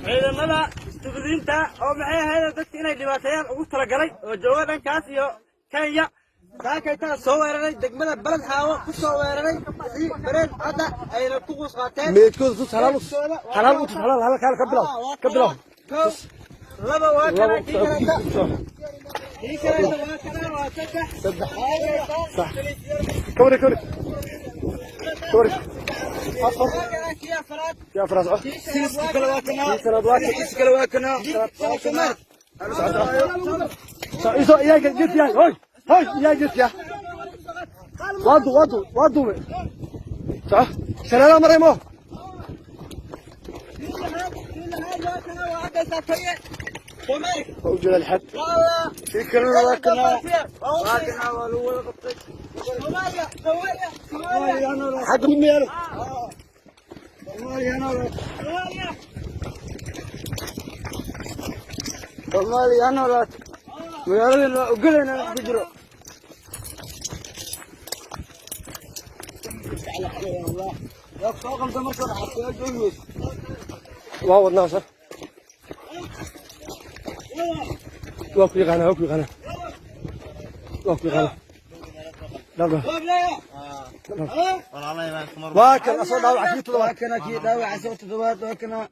ciidamada isticmaaliinta oo maxay ahayd dadka inay dhibaateeyaan ugu talagalay oo joogan kaas iyo Kenya saakayta soo weeraray degmada balad haawo ku soo weeraray si bareed hadda ay ku qus qaateen meedkooda tus halal halal ka bilow laba waa kana waa saddex صح كوري يا فراس يا جيت يا هاي يا جيت يا وادو صح سلام مريمو موجود الحد فكر واكنا والأول قطيت حد من مياله والله أنا لا مياله وقلنا بجرو يا فوق المصر حتى يجوز واو الناصر وقف يغنى لا واكل أصلا داوع كي داوع صوت دوات وكنا